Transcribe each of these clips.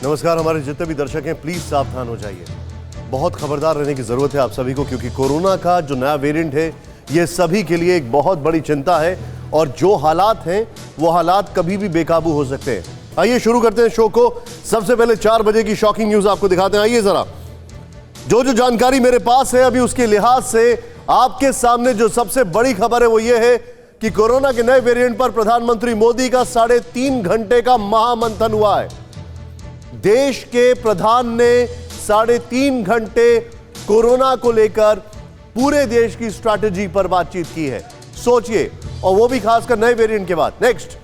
नमस्कार। हमारे जितने भी दर्शक हैं प्लीज सावधान हो जाइए। बहुत खबरदार रहने की जरूरत है आप सभी को, क्योंकि कोरोना का जो नया वेरिएंट है ये सभी के लिए एक बहुत बड़ी चिंता है और जो हालात हैं वो हालात कभी भी बेकाबू हो सकते हैं। आइए शुरू करते हैं शो को। सबसे पहले 4 बजे की शॉकिंग न्यूज आपको दिखाते हैं। आइए जरा, जो जानकारी मेरे पास है अभी उसके लिहाज से आपके सामने जो सबसे बड़ी खबर है वो ये है कि कोरोना के नए वेरिएंट पर प्रधानमंत्री मोदी का 3.5 घंटे का महामंथन हुआ है। देश के प्रधान ने 3.5 घंटे कोरोना को लेकर पूरे देश की स्ट्रैटेजी पर बातचीत की है। सोचिए, और वो भी खासकर नए वेरिएंट के बाद। नेक्स्ट,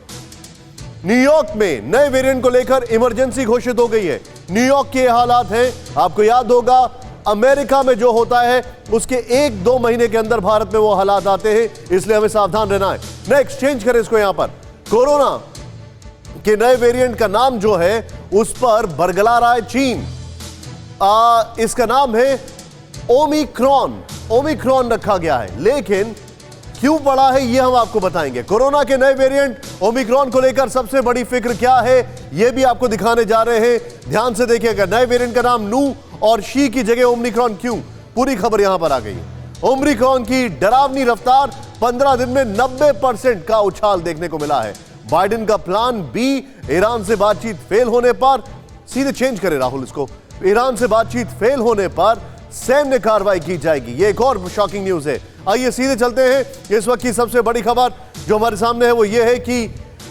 न्यूयॉर्क में नए वेरिएंट को लेकर इमरजेंसी घोषित हो गई है। न्यूयॉर्क के हालात हैं, आपको याद होगा अमेरिका में जो होता है उसके 1-2 महीने के अंदर भारत में वो हालात आते हैं, इसलिए हमें सावधान रहना है। नेक्स्ट, चेंज करें इसको। यहां पर कोरोना के नए वेरिएंट का नाम जो है उस पर बरगला रहा है चीन। इसका नाम है ओमिक्रॉन रखा गया है, लेकिन क्यों पड़ा है ये हम आपको बताएंगे। कोरोना के नए वेरिएंट ओमिक्रॉन को लेकर सबसे बड़ी फिक्र क्या है ये भी आपको दिखाने जा रहे हैं। ध्यान से देखिएगा। नए वेरिएंट का नाम नू और शी की जगह ओमिक्रॉन क्यों, पूरी खबर यहां पर आ गई है। ओमिक्रॉन की डरावनी रफ्तार, 15 दिन में 90% का उछाल देखने को मिला है। बाइडेन का प्लान बी, ईरान से बातचीत फेल होने पर, सीधे चेंज करें राहुल इसको, ईरान से बातचीत फेल होने पर सैन्य कार्रवाई की जाएगी। ये एक और शॉकिंग न्यूज है। आइए सीधे चलते हैं। इस वक्त की सबसे बड़ी खबर जो हमारे सामने है वो ये है कि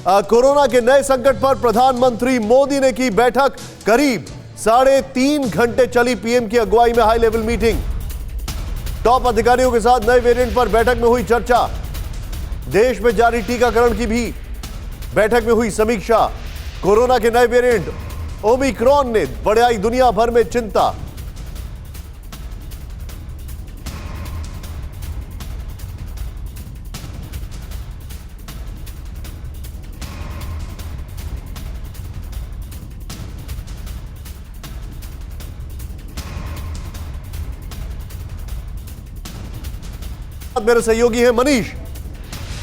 कोरोना के नए संकट पर प्रधानमंत्री मोदी ने की बैठक। करीब 3.5 घंटे चली पीएम की अगुवाई में हाई लेवल मीटिंग। टॉप अधिकारियों के साथ नए वेरिएंट पर बैठक में हुई चर्चा। देश में जारी टीकाकरण की भी बैठक में हुई समीक्षा। कोरोना के नए वेरिएंट ओमिक्रॉन ने बढ़ाई दुनिया भर में चिंता। मेरे सहयोगी हैं मनीष।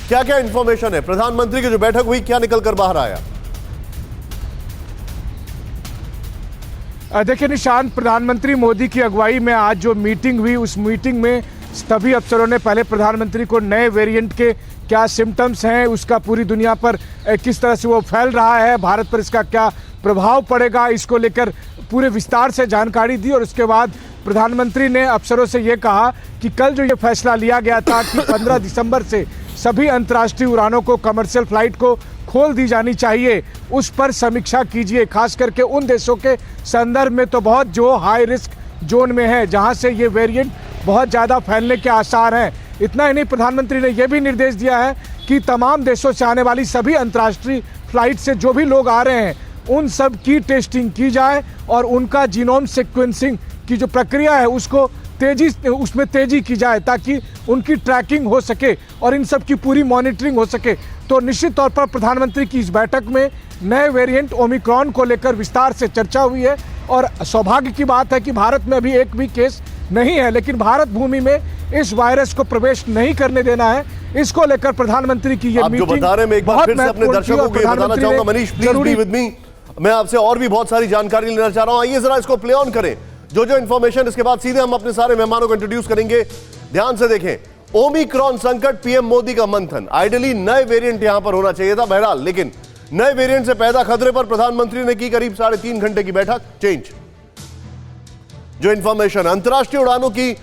क्या क्या इंफॉर्मेशन है, प्रधानमंत्री की जो बैठक हुई क्या निकलकर बाहर आया? देखिए निशांत, प्रधानमंत्री मोदी की अगुवाई में आज जो मीटिंग हुई उस मीटिंग में सभी अफसरों ने पहले प्रधानमंत्री को नए वेरिएंट के क्या सिम्टम्स हैं, उसका पूरी दुनिया पर किस तरह से वो फैल रहा है, भारत पर इसका क्या प्रभाव पड़ेगा, इसको लेकर पूरे विस्तार से जानकारी दी। और उसके बाद प्रधानमंत्री ने अफसरों से ये कहा कि कल जो ये फैसला लिया गया था कि 15 दिसंबर से सभी अंतर्राष्ट्रीय उड़ानों को, कमर्शियल फ्लाइट को खोल दी जानी चाहिए, उस पर समीक्षा कीजिए। खास करके उन देशों के संदर्भ में तो बहुत जो हाई रिस्क जोन में है, जहां से ये वेरिएंट बहुत ज़्यादा फैलने के आसार हैं। इतना ही नहीं, प्रधानमंत्री ने यह भी निर्देश दिया है कि तमाम देशों से आने वाली सभी अंतर्राष्ट्रीय फ्लाइट से जो भी लोग आ रहे हैं उन सब की टेस्टिंग की जाए और उनका जीनोम सीक्वेंसिंग की जो प्रक्रिया है उसमें तेजी की जाए, ताकि उनकी ट्रैकिंग हो सके और इन सब की पूरी मॉनिटरिंग हो सके। तो निश्चित तौर पर प्रधानमंत्री की इस बैठक में नए वेरिएंट ओमिक्रॉन को लेकर विस्तार से चर्चा हुई है। और सौभाग्य की बात है कि भारत में अभी एक भी केस नहीं है, लेकिन भारत भूमि में इस वायरस को प्रवेश नहीं करने देना है, इसको लेकर प्रधानमंत्री की ये मीटिंग बता रहे हैं। मैं एक बार फिर से अपने दर्शकों को बताना चाहूंगा, Manish please be with me, मैं आपसे और भी बहुत सारी जानकारी लेना चाह रहा हूं। आइए जरा इसको प्ले ऑन करें, जो इंफॉर्मेशन। इसके बाद सीधे हम अपने सारे मेहमानों को इंट्रोड्यूस करेंगे। ध्यान से देखें। ओमिक्रॉन संकट, पीएम मोदी का मंथन। आइडियली नए वेरिएंट यहां पर होना चाहिए था, बहरहाल, लेकिन नए वेरिएंट से पैदा खतरे पर प्रधानमंत्री ने की करीब 3.5 घंटे की बैठक। चेंज जो इंफॉर्मेशन, अंतर्राष्ट्रीय उड़ानों की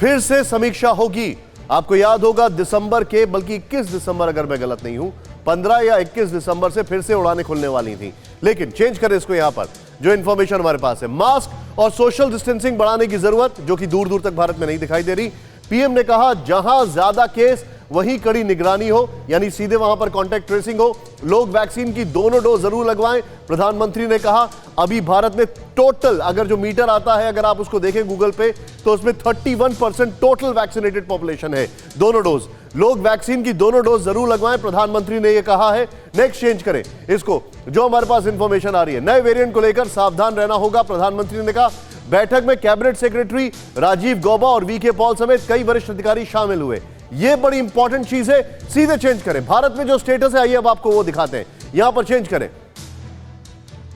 फिर से समीक्षा होगी। आपको याद होगा दिसंबर के, बल्कि 21 दिसंबर अगर मैं गलत नहीं हूं, 15 या 21 दिसंबर से फिर से उड़ानें खुलने वाली थी। लेकिन चेंज करें इसको। यहां पर जो इंफॉर्मेशन हमारे पास है, मास्क और सोशल डिस्टेंसिंग बढ़ाने की जरूरत, जो कि दूर दूर तक भारत में नहीं दिखाई दे रही। पीएम ने कहा जहां ज्यादा केस वहीं कड़ी निगरानी हो, यानी सीधे वहां पर कांटेक्ट ट्रेसिंग हो। लोग वैक्सीन की दोनों डोज जरूर लगवाएं। प्रधानमंत्री ने कहा अभी भारत में टोटल, अगर जो मीटर आता है अगर आप उसको देखें गूगल पे, तो उसमें 31% टोटल वैक्सीनेटेड पॉपुलेशन है। दोनों डोज, लोग वैक्सीन की दोनों डोज जरूर लगवाएं, प्रधानमंत्री ने यह कहा है। नेक्स्ट, चेंज करें इसको। जो हमारे पास इंफॉर्मेशन आ रही है, नए वेरिएंट को लेकर सावधान रहना होगा, प्रधानमंत्री ने कहा। बैठक में कैबिनेट सेक्रेटरी राजीव गौबा और वीके पॉल समेत कई वरिष्ठ अधिकारी शामिल हुए। ये बड़ी इंपॉर्टेंट चीज है। सीधे चेंज करें। भारत में जो स्टेटस है, आइए अब आपको वो दिखाते हैं। यहां पर चेंज करें।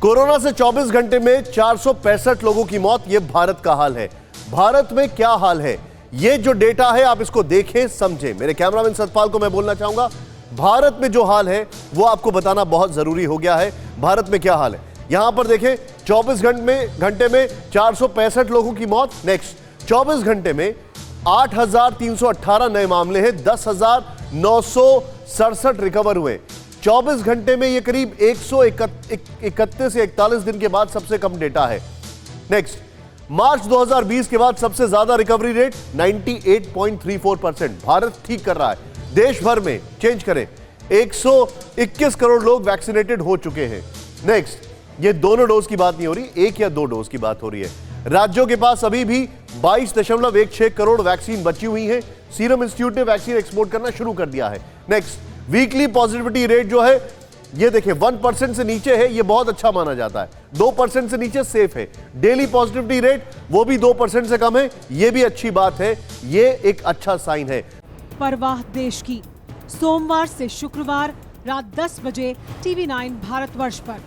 कोरोना से 24 घंटे में 465 लोगों की मौत, यह भारत का हाल है। भारत में क्या हाल है, यह जो डेटा है आप इसको देखें, समझें। मेरे कैमरामैन सतपाल को मैं बोलना चाहूंगा, भारत में जो हाल है वो आपको बताना बहुत जरूरी हो गया है। भारत में क्या हाल है यहां पर देखें, 24 घंटे में 465 लोगों की मौत। नेक्स्ट 24 घंटे में 8,318 नए मामले हैं, 10,967 रिकवर हुए। 24 घंटे में यह करीब 131 या 41 दिन के बाद सबसे कम डेटा है। नेक्स्ट मार्च 2020 के बाद सबसे ज्यादा रिकवरी रेट 98.34%। भारत ठीक कर रहा है। देश भर में चेंज करें 121 करोड़ लोग वैक्सीनेटेड हो चुके हैं। नेक्स्ट ये दोनों डोज की बात नहीं हो रही, एक या दो डोज की बात हो रही है। राज्यों के पास अभी भी 22.16 करोड़ वैक्सीन बची हुई है। सीरम इंस्टीट्यूट ने वैक्सीन एक्सपोर्ट करना शुरू कर दिया है। नेक्स्ट वीकली पॉजिटिविटी रेट जो है ये देखिए 1% से नीचे है, ये बहुत अच्छा माना जाता है। 2% से नीचे सेफ है। डेली पॉजिटिविटी रेट वो भी 2% से कम है, ये भी अच्छी बात है, ये एक अच्छा साइन है। परवाह देश की, सोमवार से शुक्रवार रात 10 बजे TV9 भारतवर्ष पर।